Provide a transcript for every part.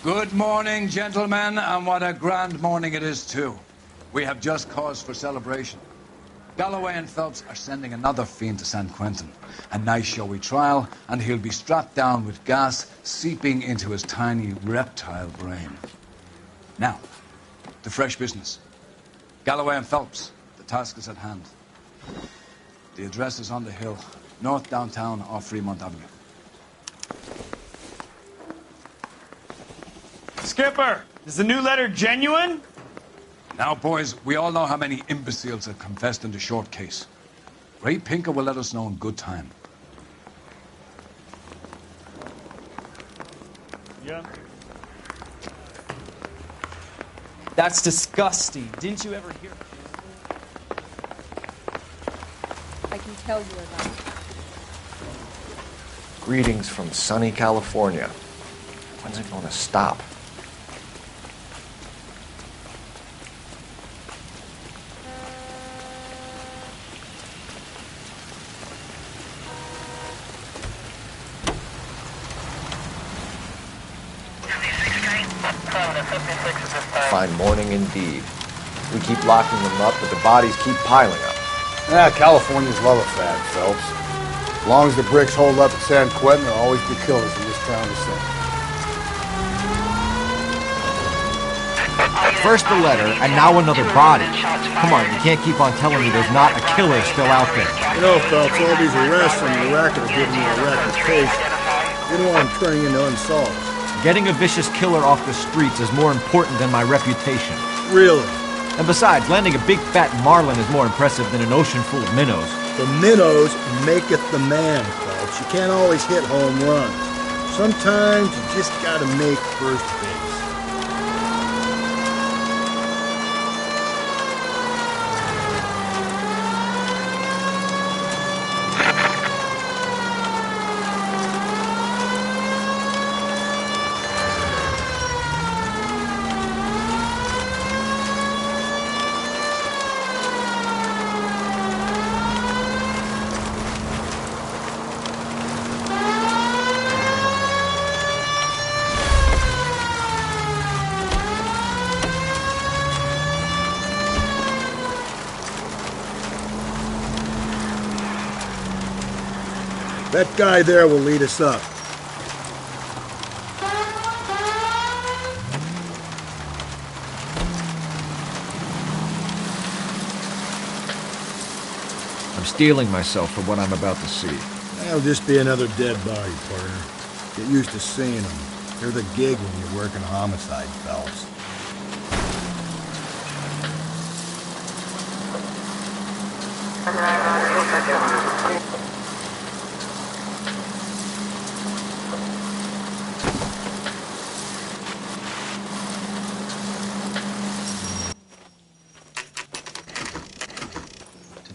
Good morning, gentlemen, and what a grand morning it is, too. We have just cause for celebration. Galloway and Phelps are sending another fiend to San Quentin. A nice showy trial, and he'll be strapped down with gas seeping into his tiny reptile brain. Now, to fresh business. Galloway and Phelps, the task is at hand. The address is on the hill, north downtown off Fremont Avenue. Skipper, is the new letter genuine? Now, boys, we all know how many imbeciles have confessed in the short case. Ray Pinker will let us know in good time. Yeah. That's disgusting. Didn't you ever hear? I can tell you about it. Greetings from sunny California. When's it going to stop? Fine morning indeed. We keep locking them up, but the bodies keep piling up. Californians love a fad, Phelps. As long as the bricks hold up at San Quentin, there'll always be killers in this town to sing. First the letter, and now another body. Come on, you can't keep on telling me there's not a killer still out there. You know, Phelps, all these arrests and the racket are giving me a reputation. You know what I'm turning into unsolved. Getting a vicious killer off the streets is more important than my reputation. Really? And besides, landing a big fat marlin is more impressive than an ocean full of minnows. The minnows maketh the man, Phelps. You can't always hit home runs. Sometimes you just gotta make first base. That guy there will lead us up. I'm steeling myself for what I'm about to see. That'll just be another dead body, partner. Get used to seeing them. They're the gig when you're working homicide, Phelps.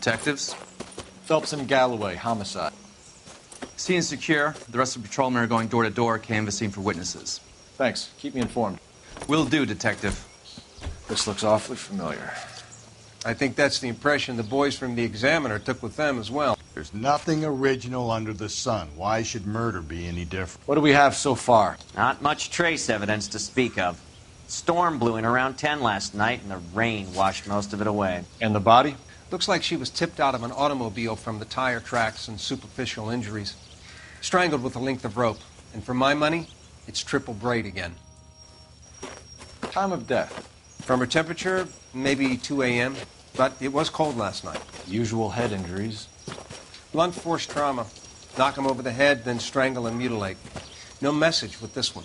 Detectives? Phelps and Galloway, homicide. Scene is secure. The rest of the patrolmen are going door to door, canvassing for witnesses. Thanks. Keep me informed. Will do, Detective. This looks awfully familiar. I think that's the impression the boys from the Examiner took with them as well. There's nothing original under the sun. Why should murder be any different? What do we have so far? Not much trace evidence to speak of. Storm blew in around 10 last night, and the rain washed most of it away. And the body? Looks like she was tipped out of an automobile from the tire tracks and superficial injuries. Strangled with a length of rope. And for my money, it's triple braid again. Time of death? From her temperature, maybe 2 a.m., but it was cold last night. Usual head injuries. Blunt force trauma. Knock him over the head, then strangle and mutilate. No message with this one.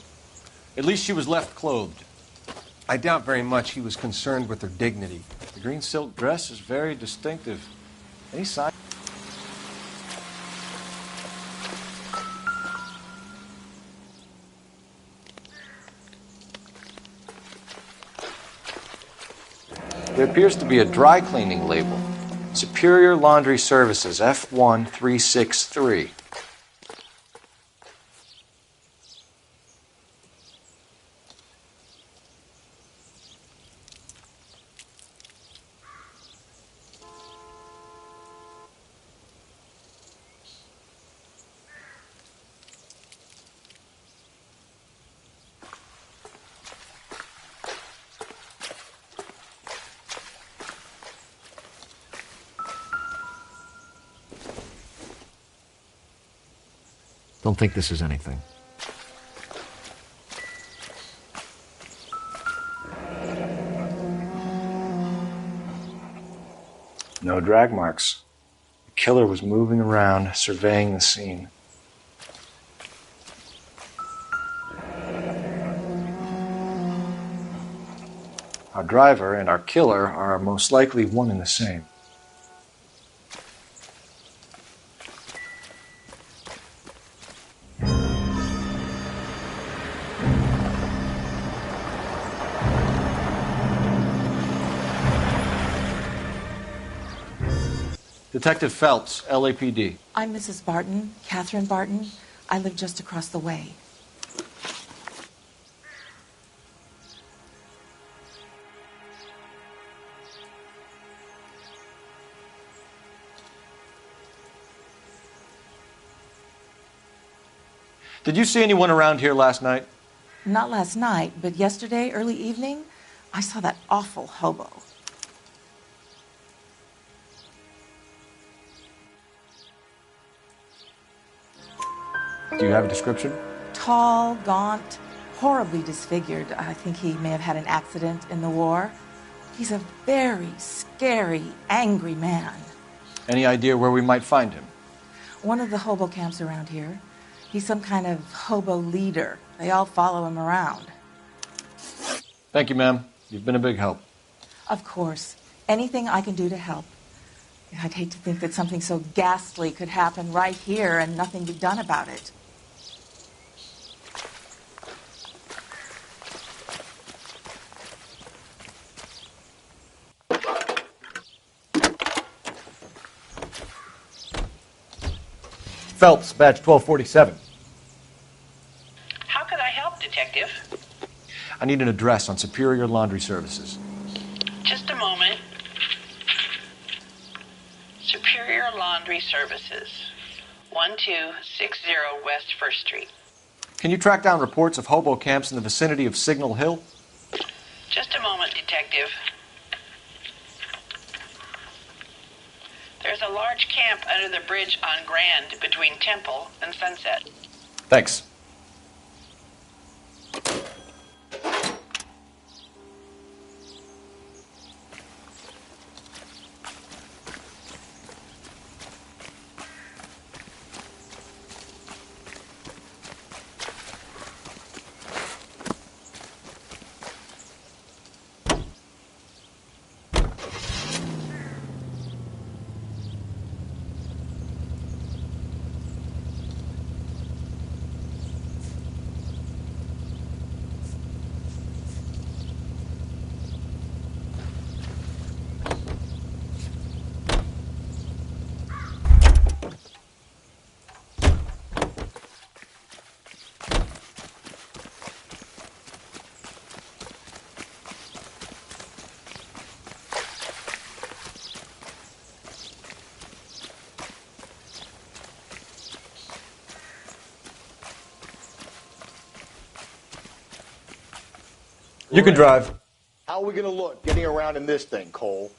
At least she was left clothed. I doubt very much he was concerned with her dignity. The green silk dress is very distinctive. Any sign? There appears to be a dry cleaning label. Superior Laundry Services, F1363. Don't think this is anything. No drag marks. The killer was moving around, surveying the scene. Our driver and our killer are most likely one and the same. Detective Phelps, LAPD. I'm Mrs. Barton, Catherine Barton. I live just across the way. Did you see anyone around here last night? Not last night, but yesterday, early evening, I saw that awful hobo. Do you have a description? Tall, gaunt, horribly disfigured. I think he may have had an accident in the war. He's a very scary, angry man. Any idea where we might find him? One of the hobo camps around here. He's some kind of hobo leader. They all follow him around. Thank you, ma'am. You've been a big help. Of course. Anything I can do to help. I'd hate to think that something so ghastly could happen right here and nothing be done about it. Phelps, badge 1247. How could I help, Detective? I need an address on Superior Laundry Services. Just a moment. Superior Laundry Services, 1260 West 1st Street. Can you track down reports of hobo camps in the vicinity of Signal Hill? Just a moment, Detective. There's a large camp under the bridge on Grand between Temple and Sunset. Thanks. You can drive. How are we going to look getting around in this thing, Cole?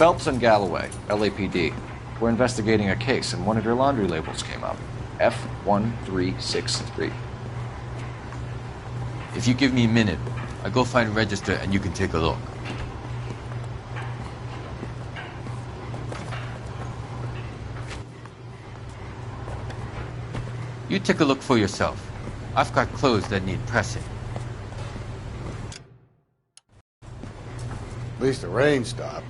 Phelps and Galloway, LAPD. We're investigating a case, and one of your laundry labels came up. F1363. If you give me a minute, I'll go find a register and you can take a look. You take a look for yourself. I've got clothes that need pressing. least the rain stopped.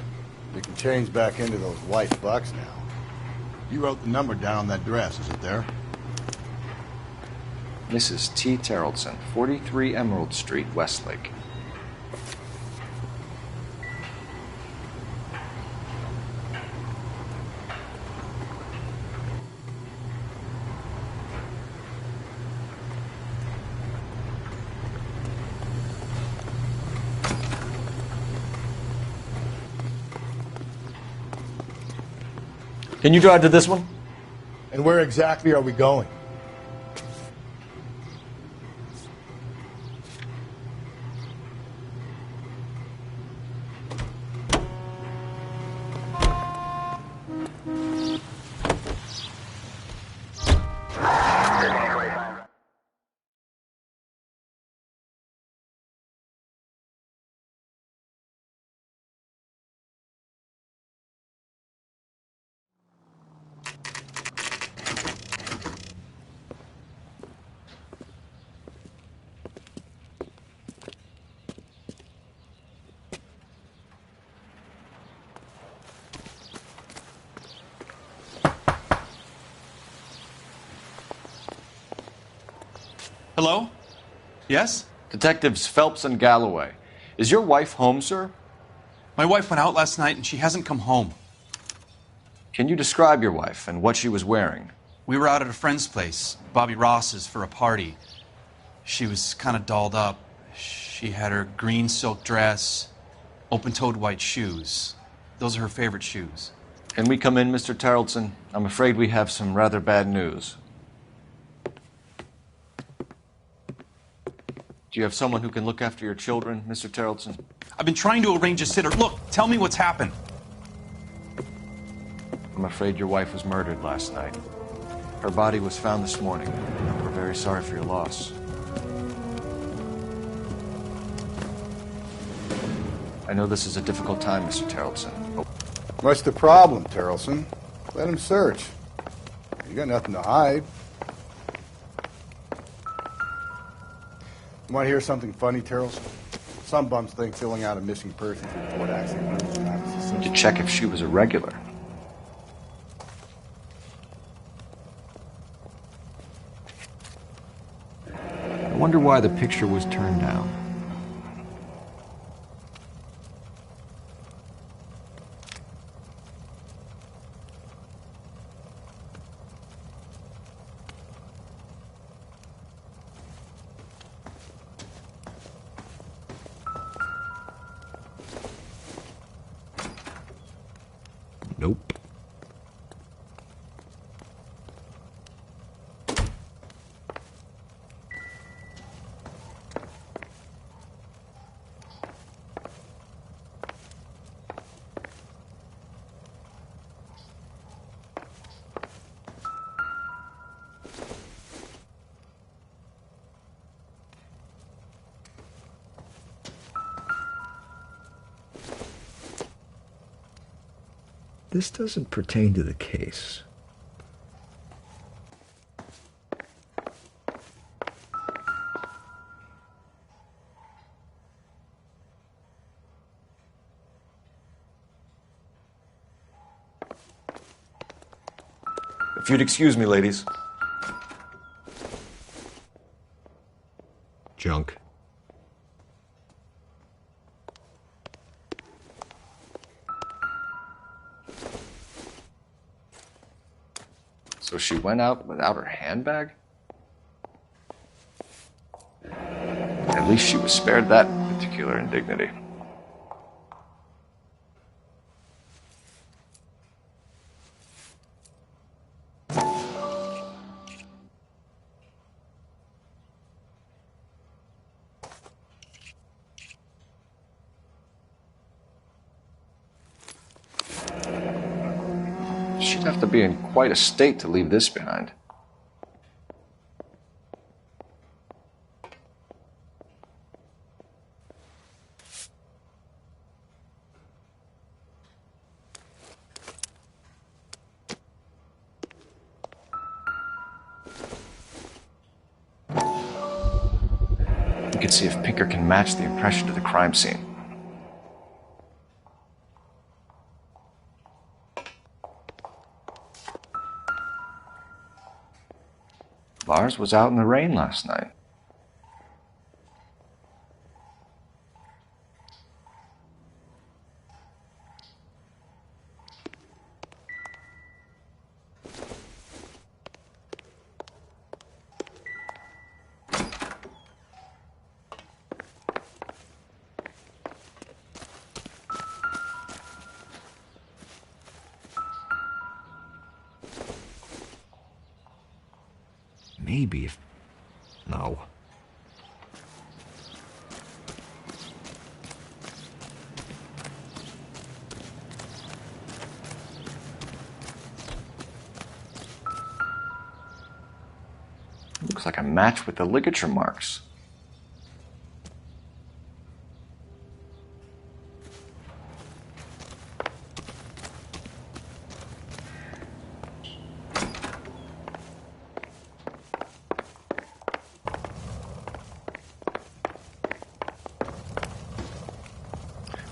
We can change back into those white bucks now. You wrote the number down on that dress, is it there? Mrs. T. Terrellson, 43 Emerald Street, Westlake. Can you drive to this one? And where exactly are we going? Hello? Yes? Detectives Phelps and Galloway. Is your wife home, sir? My wife went out last night and she hasn't come home. Can you describe your wife and what she was wearing? We were out at a friend's place, Bobby Ross's, for a party. She was kind of dolled up. She had her green silk dress, open-toed white shoes. Those are her favorite shoes. Can we come in, Mr. Terrellson? I'm afraid we have some rather bad news. Do you have someone who can look after your children, Mr. Terrellson? I've been trying to arrange a sitter. Look, tell me what's happened. I'm afraid your wife was murdered last night. Her body was found this morning. We're very sorry for your loss. I know this is a difficult time, Mr. Terrellson. What's the problem, Terrellson? Let him search. You got nothing to hide. You want to hear something funny, Terrellson? Some bums think filling out a missing persons report actually proves Travis' To check if she was a regular. I wonder why the picture was turned down. Nope. This doesn't pertain to the case. If you'd excuse me, ladies. Junk. So she went out without her handbag? At least she was spared that particular indignity. She'd have to be in quite a state to leave this behind. You can see if Pinker can match the impression to the crime scene. Lars was out in the rain last night. Maybe if... No. Looks like a match with the ligature marks.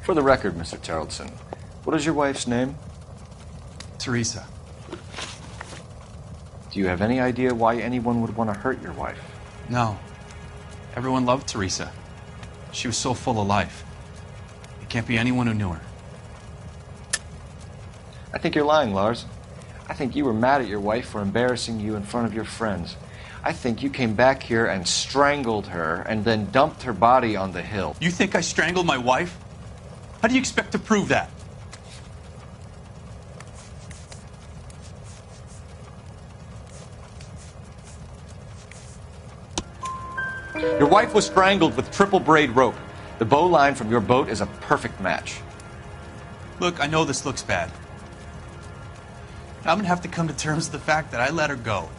For the record, Mr. Terrellson, what is your wife's name? Teresa. Do you have any idea why anyone would want to hurt your wife? No. Everyone loved Teresa. She was so full of life. It can't be anyone who knew her. I think you're lying, Lars. I think you were mad at your wife for embarrassing you in front of your friends. I think you came back here and strangled her and then dumped her body on the hill. You think I strangled my wife? How do you expect to prove that? Your wife was strangled with triple braid rope. The bow line from your boat is a perfect match. Look, I know this looks bad. I'm gonna have to come to terms with the fact that I let her go.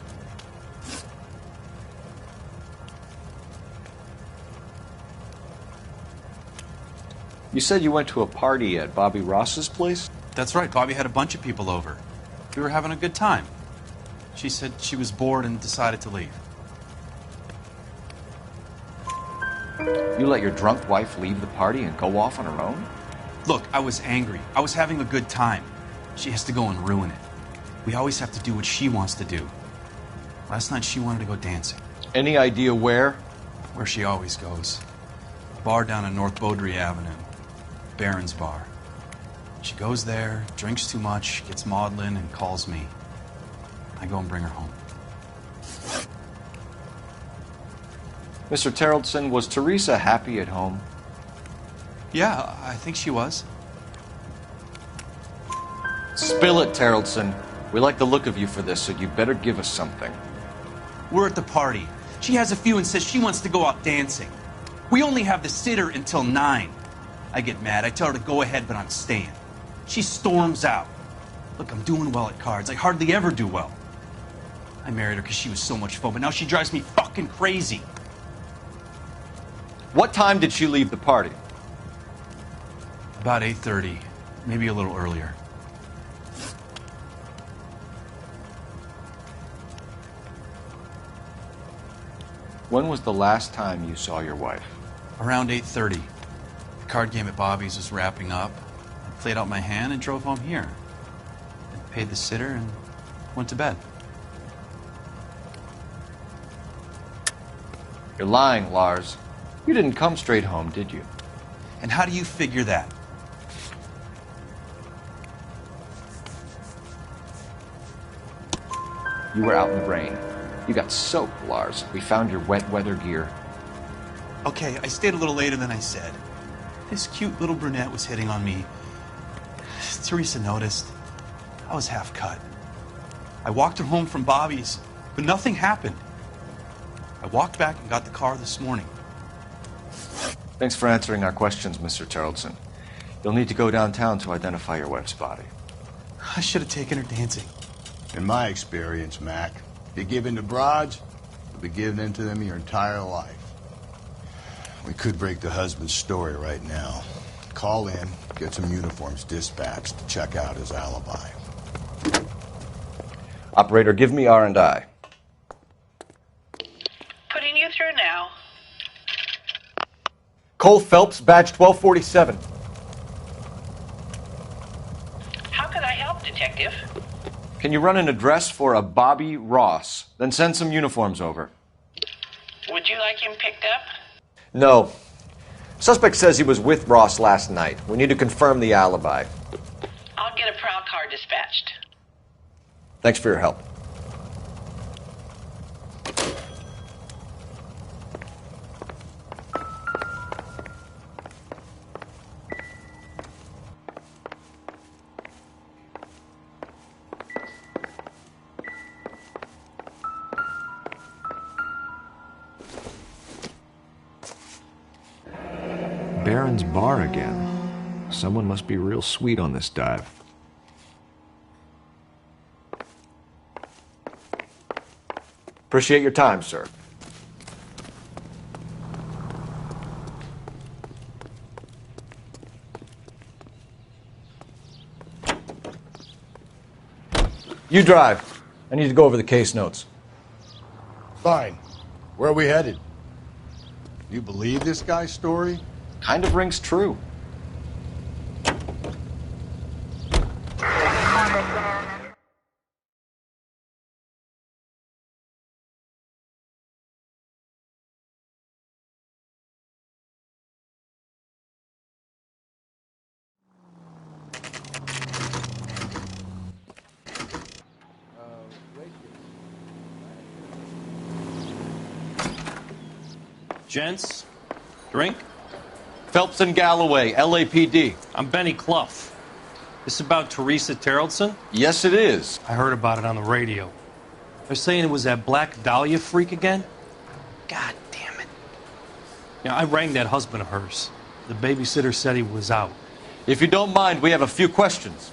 You said you went to a party at Bobby Ross's place? That's right. Bobby had a bunch of people over. We were having a good time. She said she was bored and decided to leave. You let your drunk wife leave the party and go off on her own? Look, I was angry. I was having a good time. She has to go and ruin it. We always have to do what she wants to do. Last night she wanted to go dancing. Any idea where? Where she always goes. A bar down on North Beaudry Avenue. Baron's Bar. She goes there, drinks too much, gets maudlin, and calls me. I go and bring her home. Mr. Terrellson, was Teresa happy at home? Yeah, I think she was. Spill it, Terrellson. We like the look of you for this, so you better give us something. We're at the party. She has a few and says she wants to go out dancing. We only have the sitter until 9. I get mad. I tell her to go ahead, but I'm staying. She storms out. Look, I'm doing well at cards. I hardly ever do well. I married her because she was so much fun, but now she drives me fucking crazy. What time did she leave the party? About 8:30, maybe a little earlier. When was the last time you saw your wife? Around 8:30. The card game at Bobby's was wrapping up. I played out my hand and drove home here. I paid the sitter and went to bed. You're lying, Lars. You didn't come straight home, did you? And how do you figure that? You were out in the rain. You got soaked, Lars. We found your wet weather gear. Okay, I stayed a little later than I said. This cute little brunette was hitting on me. Teresa noticed. I was half cut. I walked her home from Bobby's, but nothing happened. I walked back and got the car this morning. Thanks for answering our questions, Mr. Terrellson. You'll need to go downtown to identify your wife's body. I should have taken her dancing. In my experience, Mac, if you give in to broads, you'll be giving in to them your entire life. We could break the husband's story right now. Call in, get some uniforms dispatched to check out his alibi. Operator, give me R&I. Putting you through now. Cole Phelps, badge 1247. How could I help, Detective? Can you run an address for a Bobby Ross? Then send some uniforms over. Would you like him picked up? No. Suspect says he was with Ross last night. We need to confirm the alibi. I'll get a prowl car dispatched. Thanks for your help. Barron's Bar again. Someone must be real sweet on this dive. Appreciate your time, sir. You drive. I need to go over the case notes. Fine. Where are we headed? You believe this guy's story? Kind of rings true. Gents, drink? Phelps and Galloway, LAPD. I'm Benny Clough. This about Teresa Terrellson? Yes, it is. I heard about it on the radio. They're saying it was that Black Dahlia freak again? God damn it. Yeah, I rang that husband of hers. The babysitter said he was out. If you don't mind, we have a few questions.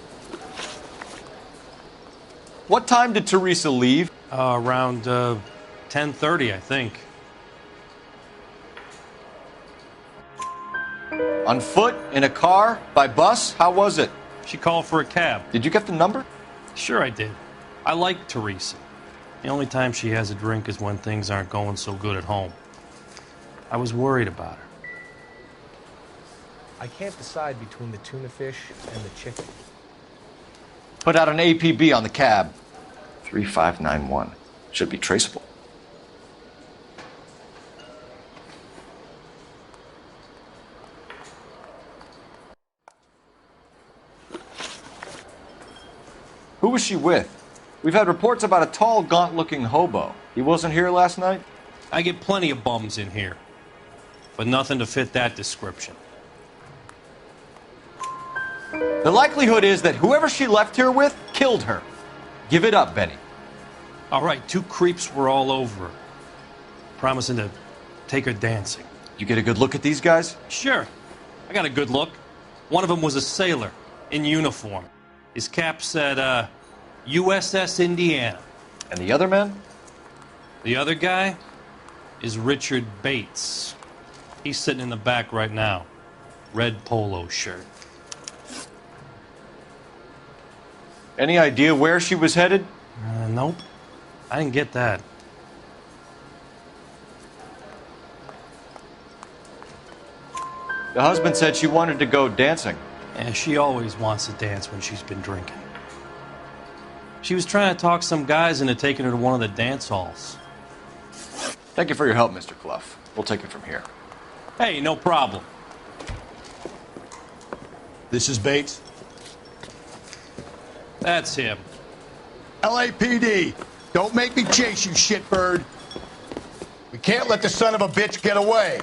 What time did Teresa leave? Around 10:30, I think. On foot? In a car? By bus? How was it? She called for a cab. Did you get the number? Sure I did. I like Teresa. The only time she has a drink is when things aren't going so good at home. I was worried about her. I can't decide between the tuna fish and the chicken. Put out an APB on the cab. 3591. Should be traceable. Who was she with? We've had reports about a tall, gaunt-looking hobo. He wasn't here last night? I get plenty of bums in here, but nothing to fit that description. The likelihood is that whoever she left here with killed her. Give it up, Benny. All right, 2 creeps were all over her, promising to take her dancing. You get a good look at these guys? Sure. I got a good look. One of them was a sailor in uniform. His cap said, USS Indiana. And the other man? The other guy is Richard Bates. He's sitting in the back right now. Red polo shirt. Any idea where she was headed? Nope. I didn't get that. The husband said she wanted to go dancing. Yeah, she always wants to dance when she's been drinking. She was trying to talk some guys into taking her to one of the dance halls. Thank you for your help, Mr. Clough. We'll take it from here. Hey, no problem. This is Bates. That's him. LAPD, don't make me chase you, shitbird. We can't let the son of a bitch get away.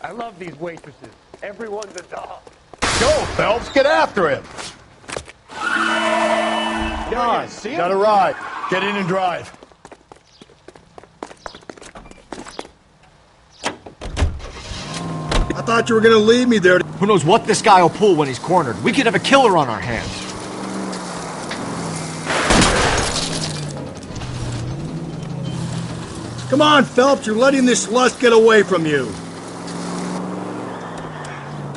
I love these waitresses. Everyone's a doll. Go, Phelps, get after him. John, got a ride. Get in and drive. I thought you were gonna leave me there. Who knows what this guy will pull when he's cornered? We could have a killer on our hands. Come on, Phelps, you're letting this lust get away from you.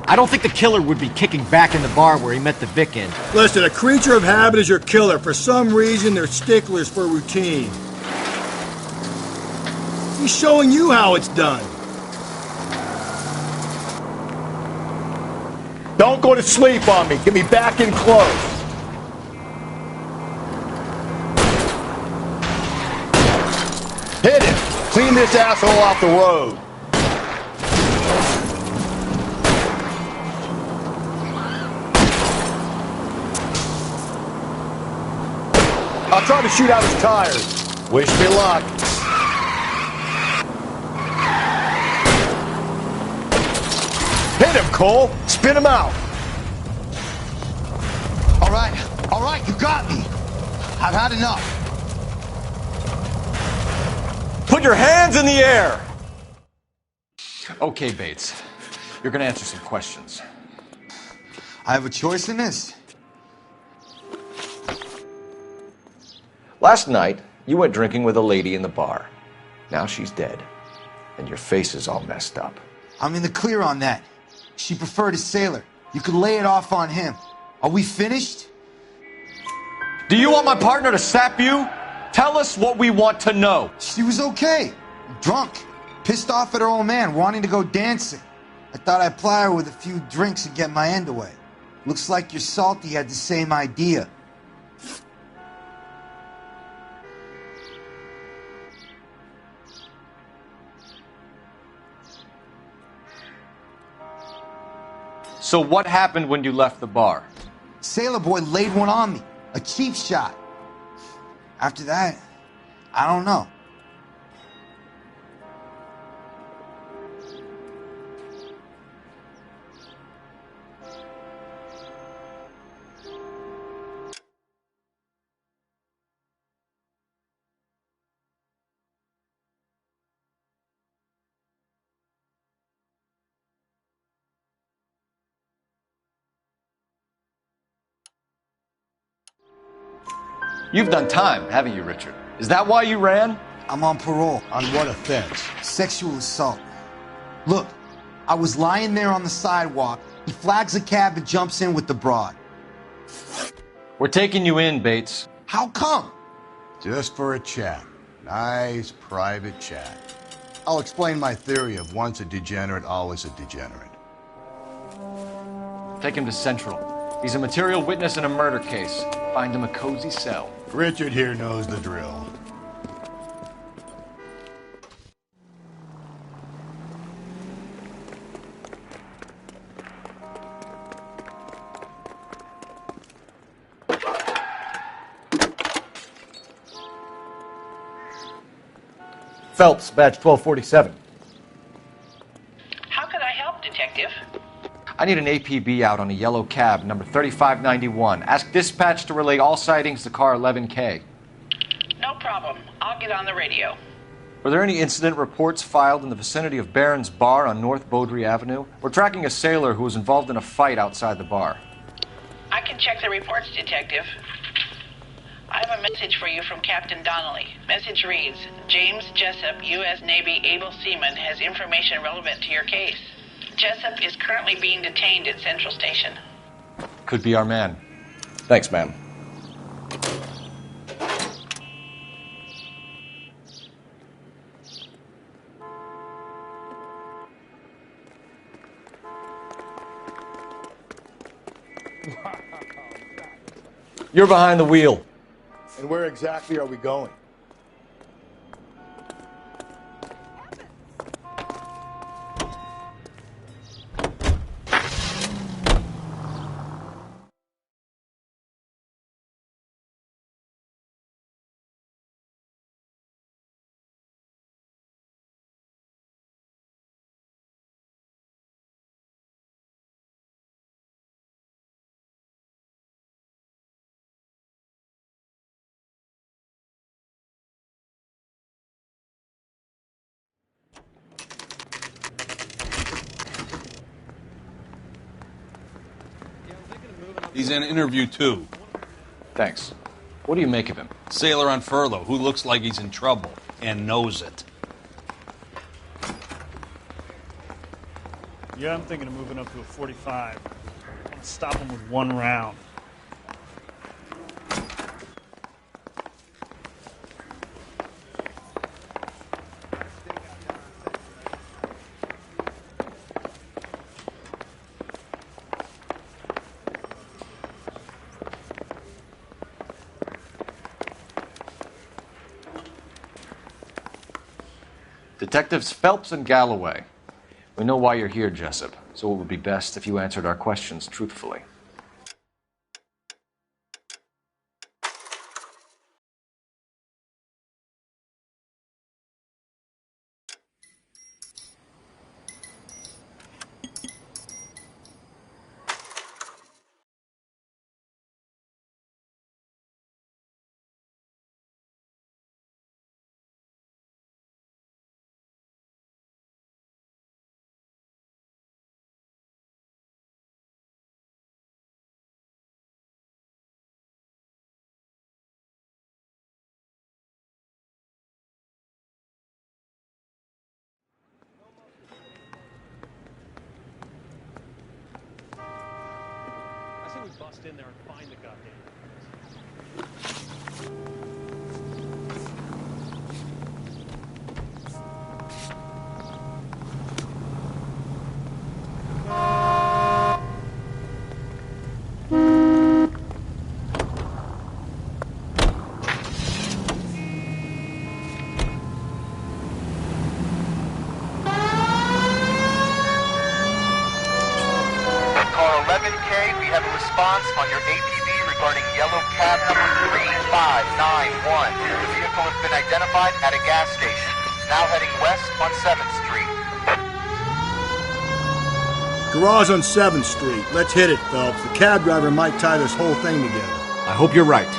I don't think the killer would be kicking back in the bar where he met the Vic in. Listen, a creature of habit is your killer. For some reason, they're sticklers for routine. He's showing you how it's done. Don't go to sleep on me. Get me back in close. Hit him! Clean this asshole off the road! I'll try to shoot out his tires. Wish me luck. Hit him, Cole! Spin him out! All right, you got me. I've had enough. Put your hands in the air! Okay, Bates. You're gonna answer some questions. I have a choice in this. Last night, you went drinking with a lady in the bar. Now she's dead. And your face is all messed up. I'm in the clear on that. She preferred a sailor. You could lay it off on him. Are we finished? Do you want my partner to sap you? Tell us what we want to know. She was okay. Drunk. Pissed off at her old man, wanting to go dancing. I thought I'd ply her with a few drinks and get my end away. Looks like your salty had the same idea. So what happened when you left the bar? Sailor boy laid one on me. A cheap shot. After that, I don't know. You've done time, haven't you, Richard? Is that why you ran? I'm on parole. On what offense? Sexual assault. Look, I was lying there on the sidewalk. He flags a cab and jumps in with the broad. We're taking you in, Bates. How come? Just for a chat. Nice private chat. I'll explain my theory of once a degenerate, always a degenerate. Take him to Central. He's a material witness in a murder case. Find him a cozy cell. Richard here knows the drill. Phelps, badge 1247. How could I help, Detective? I need an APB out on a yellow cab, number 3591. Ask dispatch to relay all sightings to car 11K. No problem. I'll get on the radio. Were there any incident reports filed in the vicinity of Barron's Bar on North Beaudry Avenue? We're tracking a sailor who was involved in a fight outside the bar. I can check the reports, Detective. I have a message for you from Captain Donnelly. Message reads, James Jessup, U.S. Navy able seaman, has information relevant to your case. Jessup is currently being detained at Central Station. Could be our man. Thanks, ma'am. You're behind the wheel. And where exactly are we going? He's in interview 2. Thanks. What do you make of him? Sailor on furlough who looks like he's in trouble and knows it. Yeah, I'm thinking of moving up to a 45. Stop him with one round. Detectives Phelps and Galloway. We know why you're here, Jessup, so it would be best if you answered our questions truthfully. I say we bust in there and find the goddamn. Car 11K, we have a response on your APB regarding yellow cab number 3591. The vehicle has been identified at a gas station. It's now heading west on 7th Street. Garage on 7th Street. Let's hit it, Phelps. The cab driver might tie this whole thing together. I hope you're right.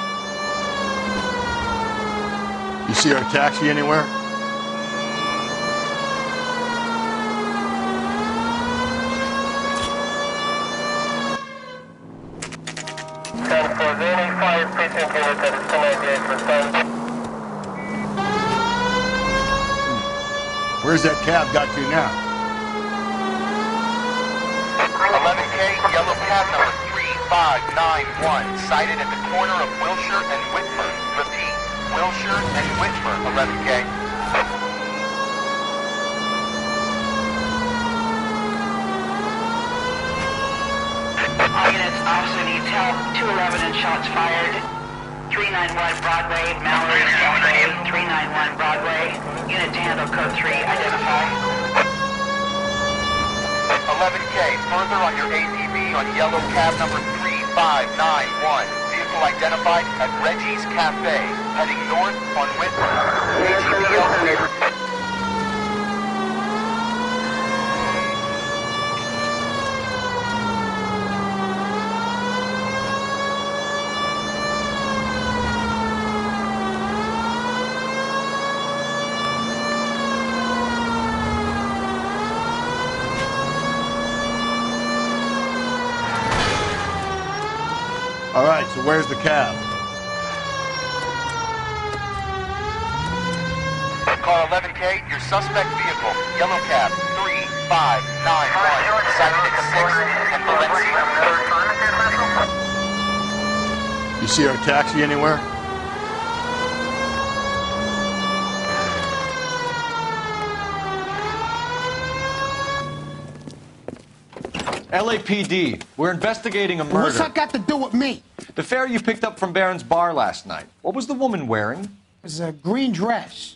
You see our taxi anywhere? Where's that cab got to now? 11K, yellow cab number 3591, sighted at the corner of Wilshire and Whitmer. Repeat, Wilshire and Whitmer, 11K. All units, officer needs help. 211 and shots fired. 391 Broadway, Mallory Cafe, 391 Broadway. Unit to handle code 3, identify. 11K, further on your APB on yellow cab number 3591. Vehicle identified at Reggie's Cafe, heading north on Whitmer. ATPL. All right, so where's the cab? Car 11K, your suspect vehicle, yellow cab 3591, sighted at 6th and Valencia. You see our taxi anywhere? LAPD, we're investigating a murder. What's that got to do with me? The fare you picked up from Barron's bar last night. What was the woman wearing? It was a green dress.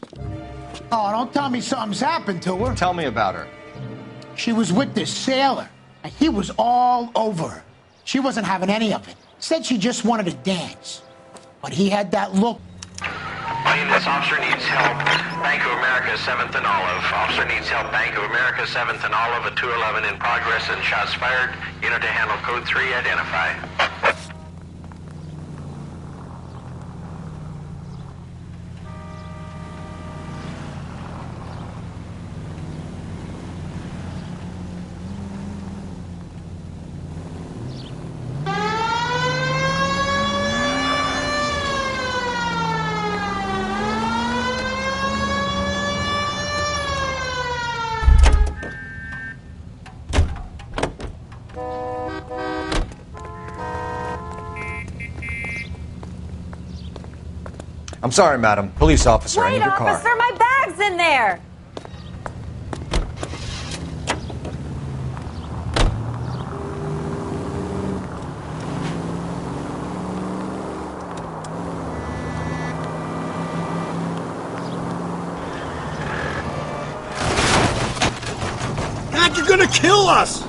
Oh, don't tell me something's happened to her. Tell me about her. She was with this sailor, and he was all over her. She wasn't having any of it. Said she just wanted to dance. But he had that look. All units, officer needs help. Bank of America, 7th and Olive. Officer needs help. Bank of America, 7th and Olive, at 211 in progress and shots fired. Unit to handle code 3, identify. I'm sorry, madam. Police officer, I Wait, need your car. officer, my bag's in there. They're gonna kill us!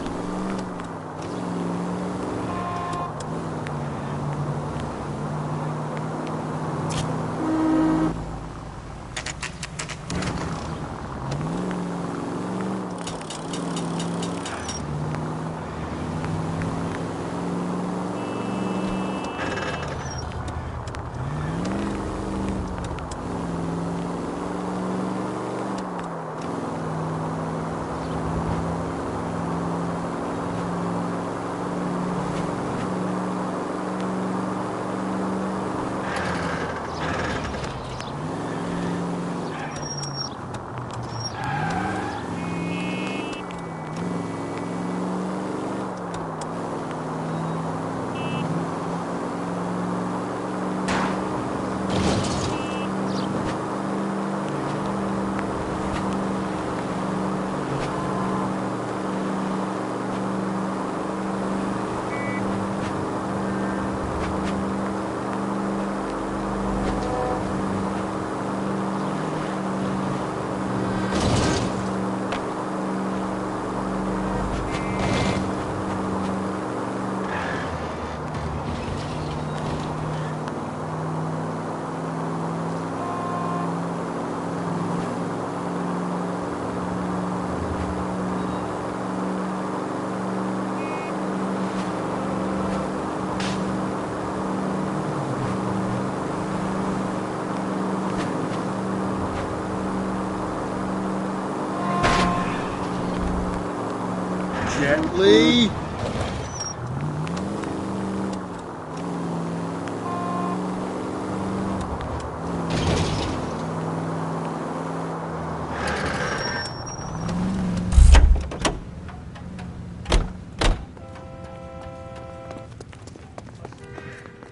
Gently.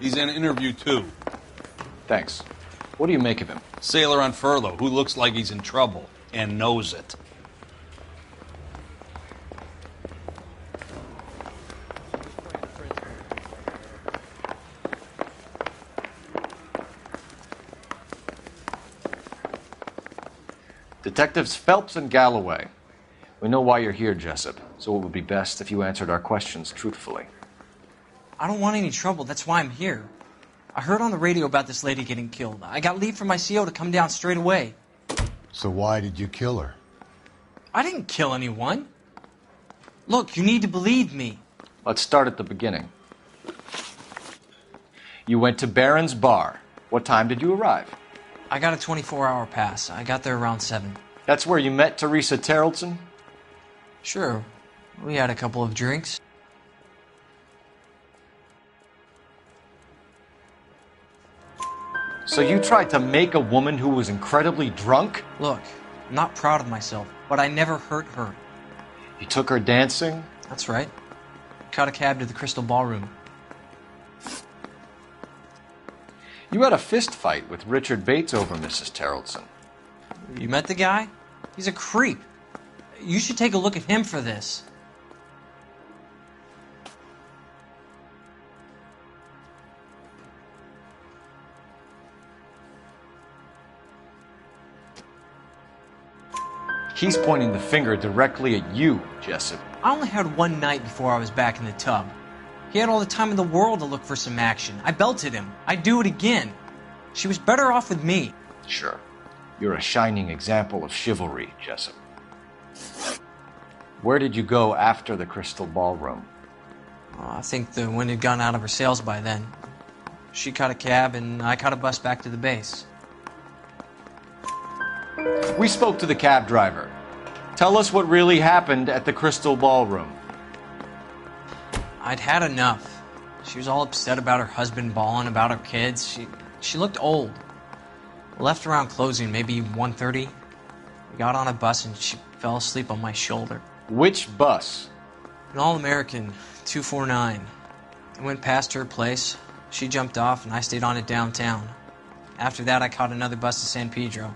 He's in interview 2. Thanks. What do you make of him? Sailor on furlough who looks like he's in trouble and knows it. Detectives Phelps and Galloway. We know why you're here, Jessup, so it would be best if you answered our questions truthfully. I don't want any trouble. That's why I'm here. I heard on the radio about this lady getting killed. I got leave from my CO to come down straight away. So why did you kill her? I didn't kill anyone. Look, you need to believe me. Let's start at the beginning. You went to Barron's Bar. What time did you arrive? I got a 24-hour pass. I got there around 7. That's where you met Teresa Terrelson? Sure. We had a couple of drinks. So you tried to make a woman who was incredibly drunk? Look, I'm not proud of myself, but I never hurt her. You took her dancing? That's right. Caught a cab to the Crystal Ballroom. You had a fist fight with Richard Bates over Mrs. Terrelson. You met the guy? He's a creep. You should take a look at him for this. He's pointing the finger directly at you, Jessup. I only had one night before I was back in the tub. He had all the time in the world to look for some action. I belted him. I'd do it again. She was better off with me. Sure. You're a shining example of chivalry, Jessup. Where did you go after the Crystal Ballroom? I think the wind had gone out of her sails by then. She caught a cab, and I caught a bus back to the base. We spoke to the cab driver. Tell us what really happened at the Crystal Ballroom. I'd had enough. She was all upset about her husband bawling about her kids. She looked old. Left around closing, maybe 1:30. We got on a bus and she fell asleep on my shoulder. Which bus? An All-American 249. I went past her place. She jumped off and I stayed on it downtown. After that, I caught another bus to San Pedro.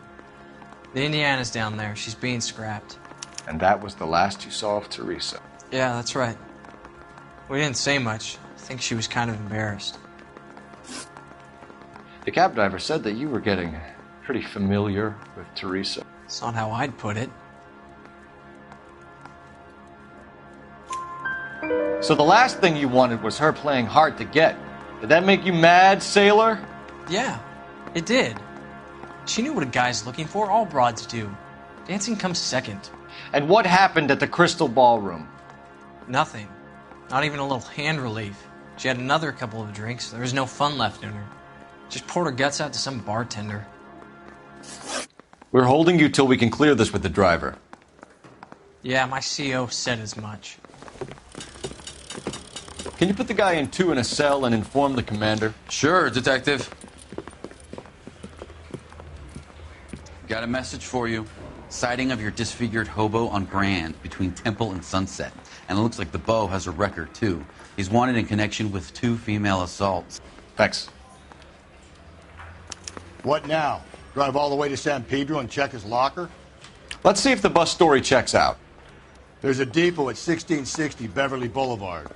The Indiana's down there. She's being scrapped. And that was the last you saw of Teresa? Yeah, that's right. We didn't say much. I think she was kind of embarrassed. The cab driver said that you were getting pretty familiar with Teresa. It's not how I'd put it. So the last thing you wanted was her playing hard to get. Did that make you mad, sailor? Yeah, it did. She knew what a guy's looking for. All broads do. Dancing comes second. And what happened at the Crystal Ballroom? Nothing. Not even a little hand relief. She had another couple of drinks. There was no fun left in her. Just poured her guts out to some bartender. We're holding you till we can clear this with the driver. Yeah, my CO said as much. Can you put the guy in 2 in a cell and inform the commander? Sure, Detective. Got a message for you. Sighting of your disfigured hobo on Grand between Temple and Sunset. And it looks like the beau has a record, too. He's wanted in connection with 2 female assaults. Thanks. What now? Drive all the way to San Pedro and check his locker? Let's see if the bus story checks out. There's a depot at 1660 Beverly Boulevard.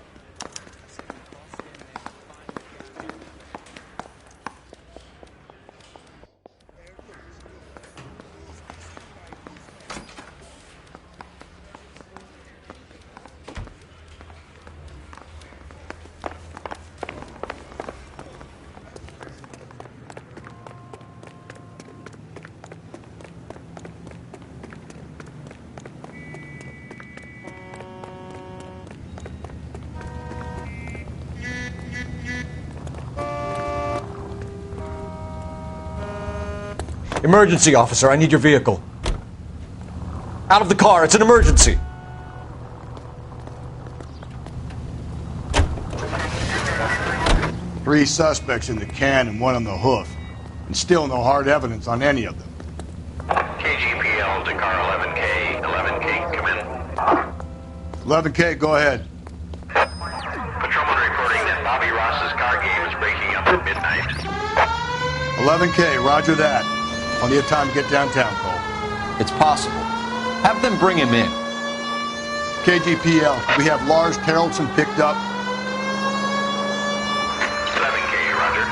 Emergency, officer. I need your vehicle. Out of the car. It's an emergency. Three suspects in the can and 1 on the hoof. And still no hard evidence on any of them. KGPL to car 11K. 11K, come in. 11K, go ahead. Patrolman reporting that Bobby Ross's car game is breaking up at midnight. 11K, roger that. Plenty of time to get downtown, Cole. It's possible. Have them bring him in. KGPL, we have Lars Carrollson picked up. 11K, roger.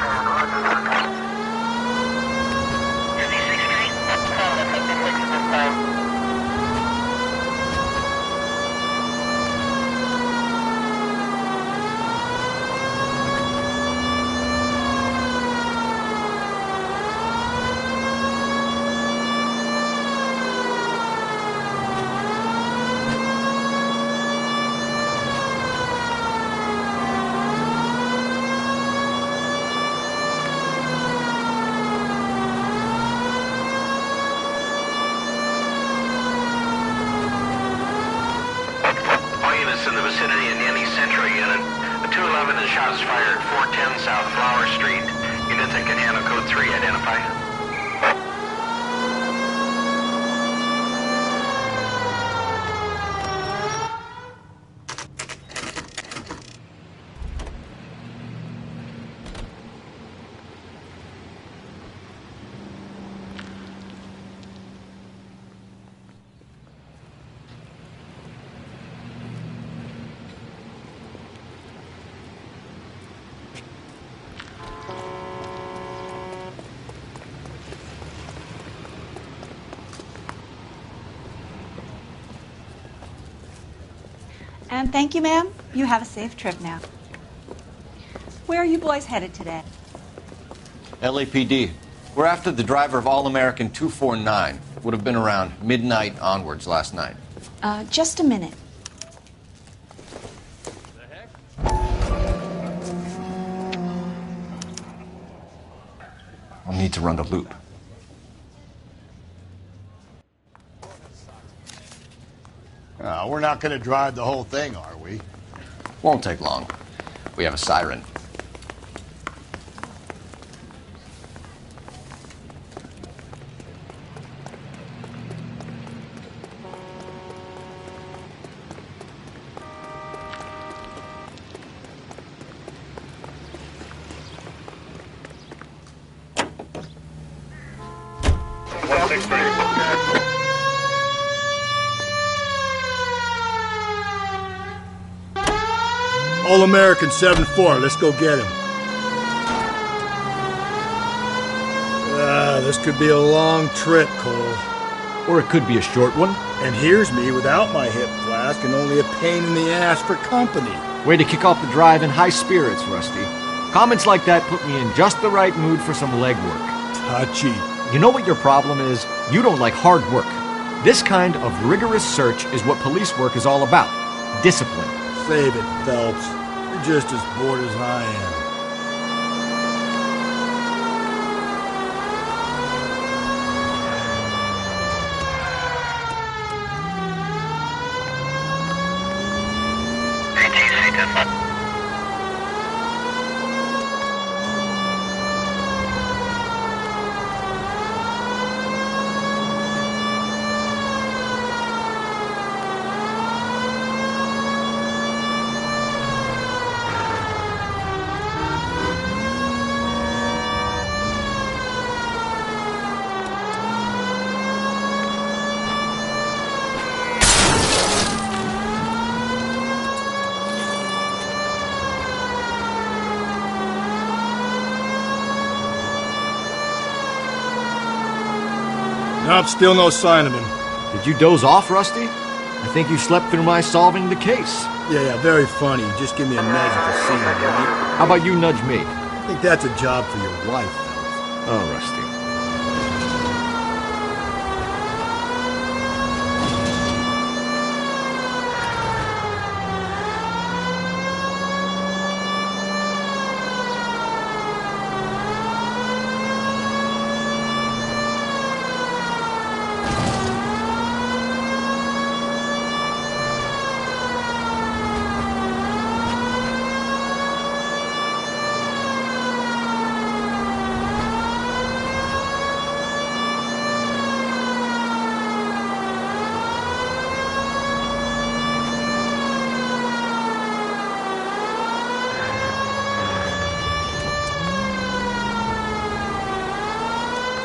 In the vicinity in any Central unit. A 211 and shots fired 410 South Flower Street. Units that can handle code 3 identify. And thank you, ma'am. You have a safe trip now. Where are you boys headed today? LAPD. We're after the driver of All-American 249. Would have been around midnight onwards last night. Just a minute. I'll need to run the loop. We're not going to drive the whole thing, are we? Won't take long. We have a siren. All-American 7-4. Let's go get him. This could be a long trip, Cole. Or it could be a short one. And here's me without my hip flask and only a pain in the ass for company. Way to kick off the drive in high spirits, Rusty. Comments like that put me in just the right mood for some legwork. Touchy. You know what your problem is? You don't like hard work. This kind of rigorous search is what police work is all about. Discipline. Save it, Phelps. You're just as bored as I am. Nope, still no sign of him. Did you doze off, Rusty? I think you slept through my solving the case. Yeah, very funny. Just give me a nudge at the scene, right? How about you nudge me? I think that's a job for your wife, Phelps. Oh, Rusty.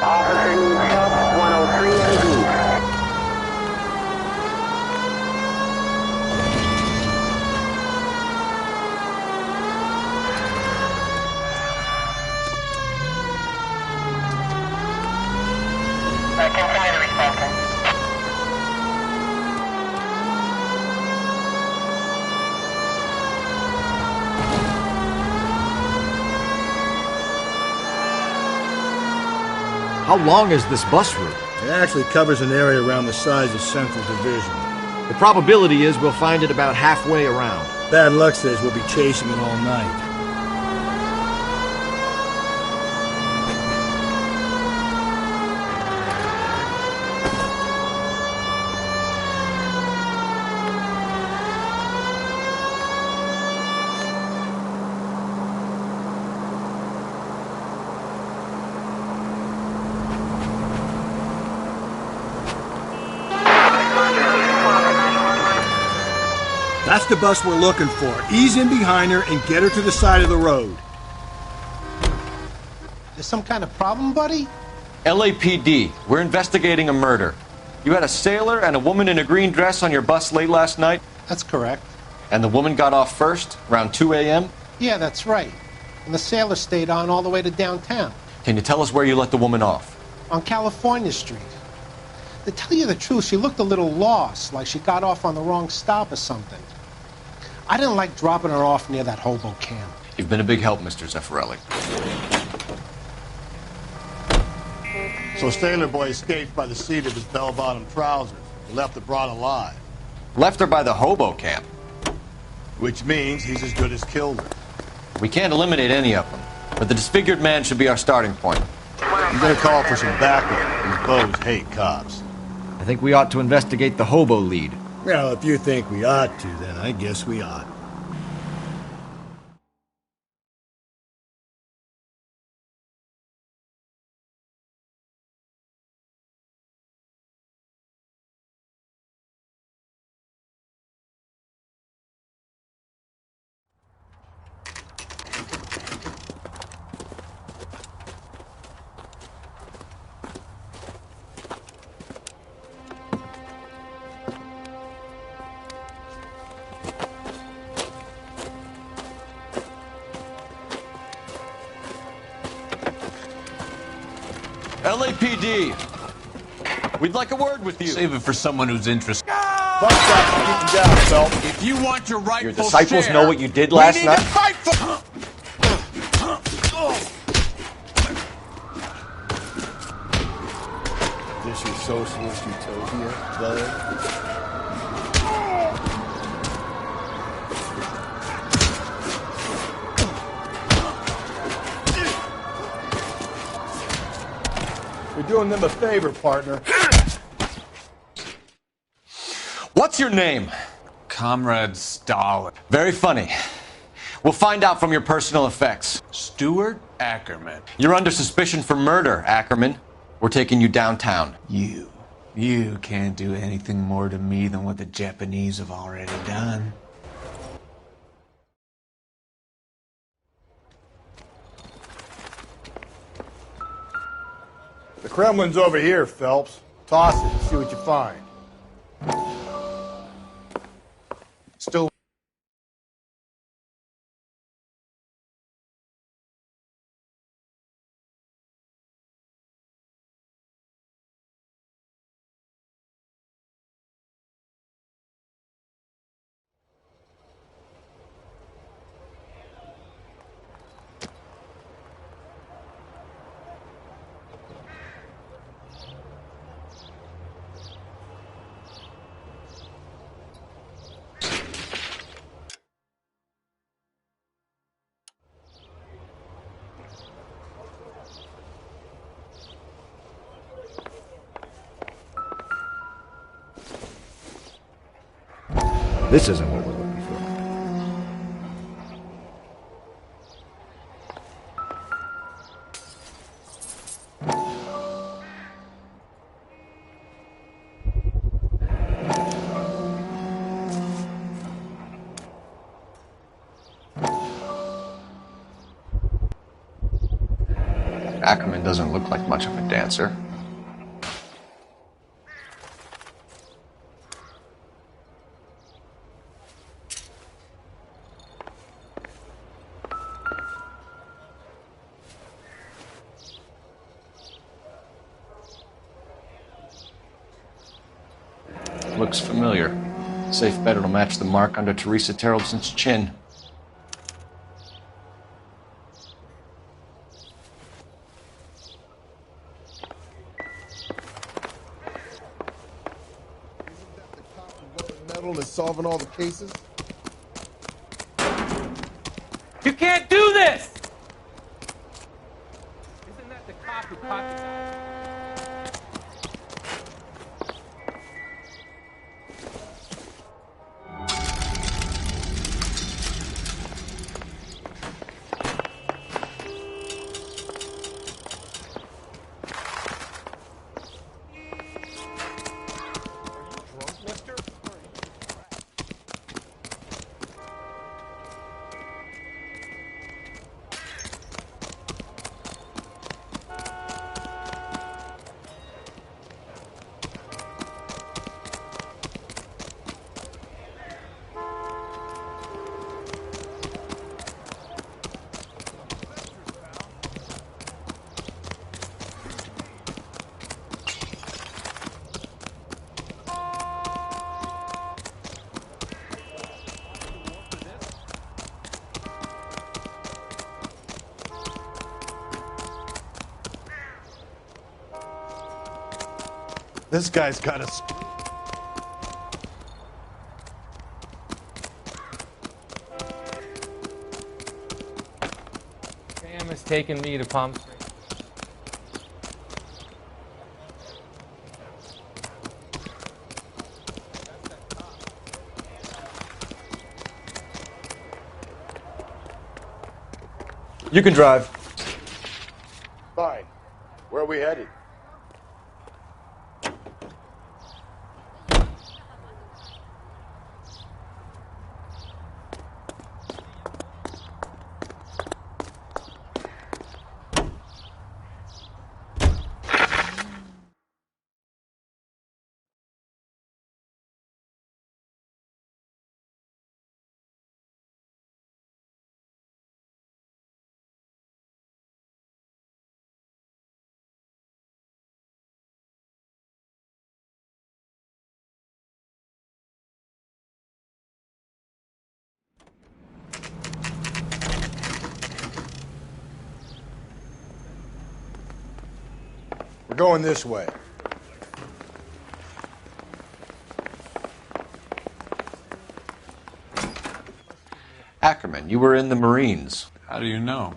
Officer needs help, 103 and east. Continue the response. How long is this bus route? It actually covers an area around the size of Central Division. The probability is we'll find it about halfway around. Bad luck says we'll be chasing it all night. That's the bus we're looking for. Ease in behind her and get her to the side of the road. There's some kind of problem, buddy? LAPD, we're investigating a murder. You had a sailor and a woman in a green dress on your bus late last night? That's correct. And the woman got off first, around 2 a.m.? Yeah, that's right. And the sailor stayed on all the way to downtown. Can you tell us where you let the woman off? On California Street. To tell you the truth, she looked a little lost, like she got off on the wrong stop or something. I didn't like dropping her off near that hobo camp. You've been a big help, Mr. Zeffirelli. So Sailor Boy escaped by the seat of his bell-bottom trousers. He left the broad alive. Left her by the hobo camp. Which means he's as good as killed her. We can't eliminate any of them, but the disfigured man should be our starting point. I'm gonna call for some backup. These bows hate cops. I think we ought to investigate the hobo lead. Well, if you think we ought to, then I guess we ought. LAPD, we'd like a word with you. Save it for someone who's interested. Buck stops are getting down, Phelps. If you want your rightful Your disciples share, know what you did we last need night? to fight for... This your socialist utopia, bud? We're doing them a favor, partner. What's your name? Comrade Stalin. Very funny. We'll find out from your personal effects. Stuart Ackerman. You're under suspicion for murder, Ackerman. We're taking you downtown. You can't do anything more to me than what the Japanese have already done. The Kremlin's over here, Phelps. Toss it and see what you find. Still. This isn't what we're looking for. Ackerman doesn't look like much of a dancer. Looks familiar. Safe bet it'll match the mark under Teresa Terrelson's chin. Metal is solving all the cases. You can't do this! Isn't that the cop who caught the guy? This guy's got a... Sam has taken me to Palm Springs. You can drive. Fine. Where are we headed? We're going this way. Ackerman, you were in the Marines. How do you know?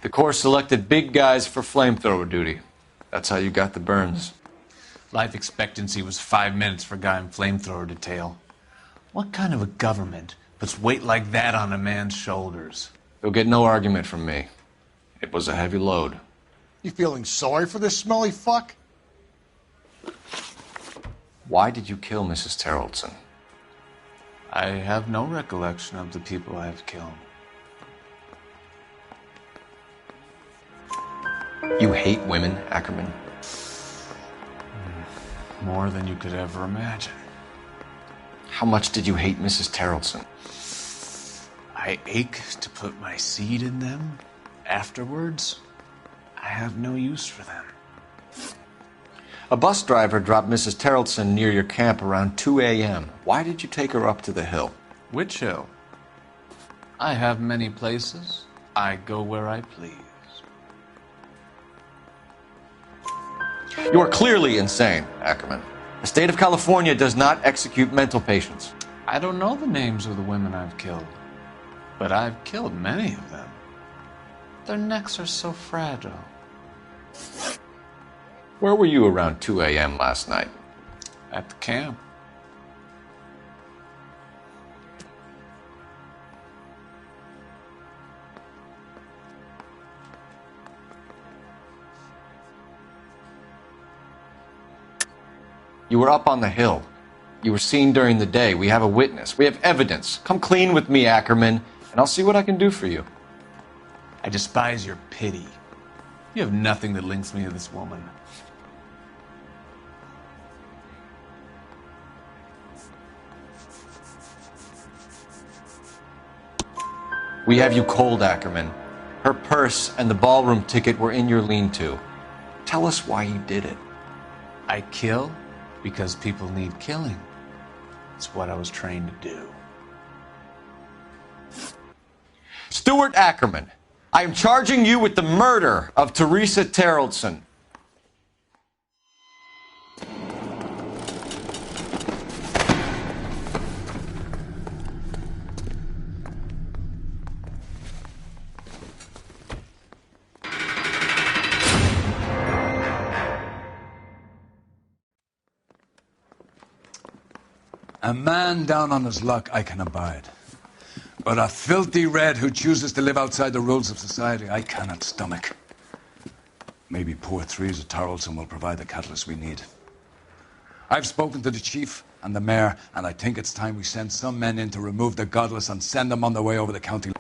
The Corps selected big guys for flamethrower duty. That's how you got the burns. Life expectancy was 5 minutes for a guy in flamethrower detail. What kind of a government puts weight like that on a man's shoulders? You'll get no argument from me. It was a heavy load. You feeling sorry for this smelly fuck? Why did you kill Mrs. Terrellson? I have no recollection of the people I have killed. You hate women, Ackerman? More than you could ever imagine. How much did you hate Mrs. Terrellson? I ache to put my seed in them. Afterwards, I have no use for them. A bus driver dropped Mrs. Terrellson near your camp around 2 a.m. Why did you take her up to the hill? Which hill? I have many places. I go where I please. You are clearly insane, Ackerman. The state of California does not execute mental patients. I don't know the names of the women I've killed, but I've killed many of them. Their necks are so fragile. Where were you around 2 a.m. last night? At the camp. You were up on the hill. You were seen during the day. We have a witness. We have evidence. Come clean with me, Ackerman, and I'll see what I can do for you. I despise your pity. You have nothing that links me to this woman. We have you cold, Ackerman. Her purse and the ballroom ticket were in your lean-to. Tell us why you did it. I kill because people need killing. It's what I was trained to do. Stuart Ackerman, I am charging you with the murder of Teresa Terrellson. A man down on his luck I can abide. But a filthy red who chooses to live outside the rules of society, I cannot stomach. Maybe poor Teresa Terrellson will provide the catalyst we need. I've spoken to the chief and the mayor, and I think it's time we send some men in to remove the godless and send them on their way over the county.